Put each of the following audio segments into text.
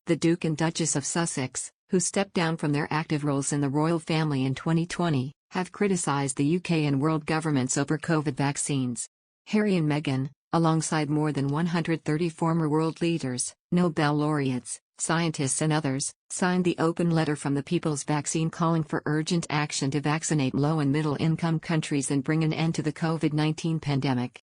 The Duke and Duchess of Sussex, who stepped down from their active roles in the royal family in 2020, have criticized the UK and world governments over COVID vaccines. Harry and Meghan, alongside more than 130 former world leaders, Nobel laureates, scientists and others, signed the open letter from the People's Vaccine calling for urgent action to vaccinate low- and middle-income countries and bring an end to the COVID-19 pandemic.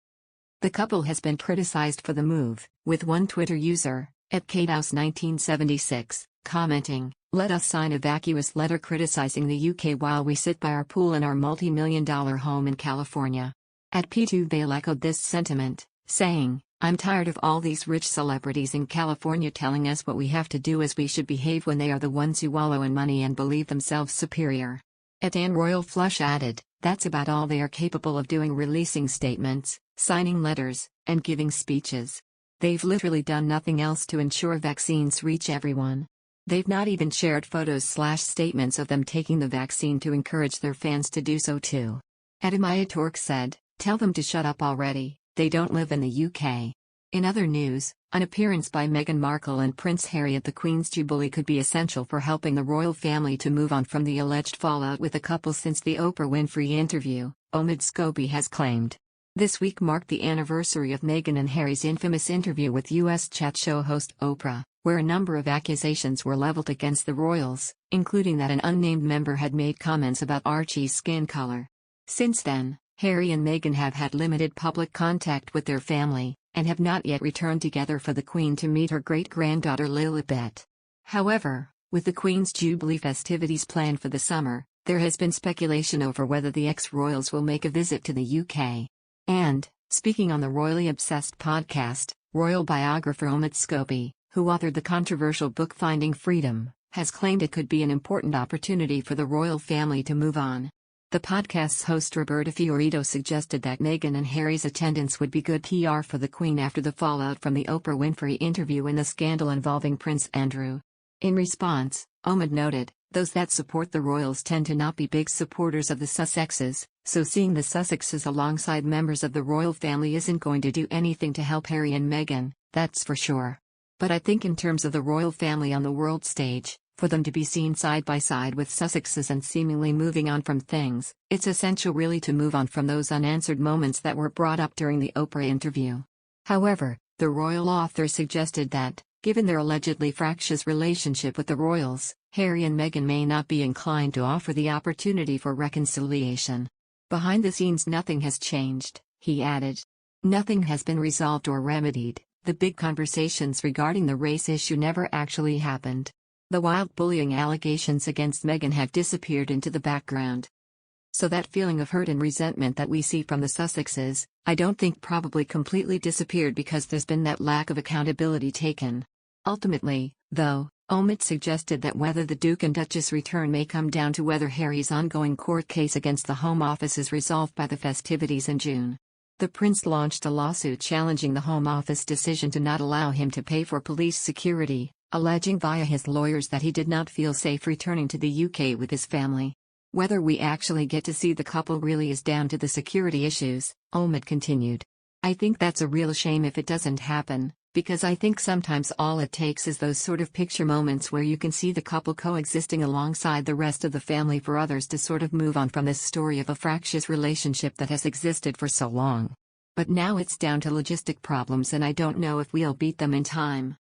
The couple has been criticized for the move, with one Twitter user, @KateHouse1976, commenting, "Let us sign a vacuous letter criticizing the UK while we sit by our pool in our multi-million-dollar home in California." @P2Vale echoed this sentiment, saying, "I'm tired of all these rich celebrities in California telling us what we have to do as we should behave when they are the ones who wallow in money and believe themselves superior." @Anne Royal Flush added, "That's about all they are capable of doing, releasing statements, signing letters, and giving speeches. They've literally done nothing else to ensure vaccines reach everyone. They've not even shared photos/statements of them taking the vaccine to encourage their fans to do so too." @Amaya Torque said, "Tell them to shut up already, they don't live in the UK." In other news, an appearance by Meghan Markle and Prince Harry at the Queen's Jubilee could be essential for helping the royal family to move on from the alleged fallout with the couple since the Oprah Winfrey interview, Omid Scobie has claimed. This week marked the anniversary of Meghan and Harry's infamous interview with US chat show host Oprah, where a number of accusations were leveled against the royals, including that an unnamed member had made comments about Archie's skin color. Since then, Harry and Meghan have had limited public contact with their family, and have not yet returned together for the Queen to meet her great-granddaughter Lilibet. However, with the Queen's Jubilee festivities planned for the summer, there has been speculation over whether the ex-royals will make a visit to the UK. And, speaking on the Royally Obsessed podcast, royal biographer Omid Scobie, who authored the controversial book Finding Freedom, has claimed it could be an important opportunity for the royal family to move on. The podcast's host Roberta Fiorito suggested that Meghan and Harry's attendance would be good PR for the Queen after the fallout from the Oprah Winfrey interview and the scandal involving Prince Andrew. In response, Omid noted, "Those that support the royals tend to not be big supporters of the Sussexes, so seeing the Sussexes alongside members of the royal family isn't going to do anything to help Harry and Meghan, that's for sure. But I think in terms of the royal family on the world stage, for them to be seen side by side with Sussexes and seemingly moving on from things, it's essential really to move on from those unanswered moments that were brought up during the Oprah interview." However, the royal author suggested that, given their allegedly fractious relationship with the royals, Harry and Meghan may not be inclined to offer the opportunity for reconciliation. "Behind the scenes nothing has changed," he added. "Nothing has been resolved or remedied. The big conversations regarding the race issue never actually happened. The wild bullying allegations against Meghan have disappeared into the background. So that feeling of hurt and resentment that we see from the Sussexes, I don't think probably completely disappeared because there's been that lack of accountability taken." Ultimately, though, Omid suggested that whether the Duke and Duchess return may come down to whether Harry's ongoing court case against the Home Office is resolved by the festivities in June. The Prince launched a lawsuit challenging the Home Office decision to not allow him to pay for police security, alleging via his lawyers that he did not feel safe returning to the UK with his family. "Whether we actually get to see the couple really is down to the security issues," Omid continued. "I think that's a real shame if it doesn't happen, because I think sometimes all it takes is those sort of picture moments where you can see the couple coexisting alongside the rest of the family for others to sort of move on from this story of a fractious relationship that has existed for so long. But now it's down to logistic problems and I don't know if we'll beat them in time."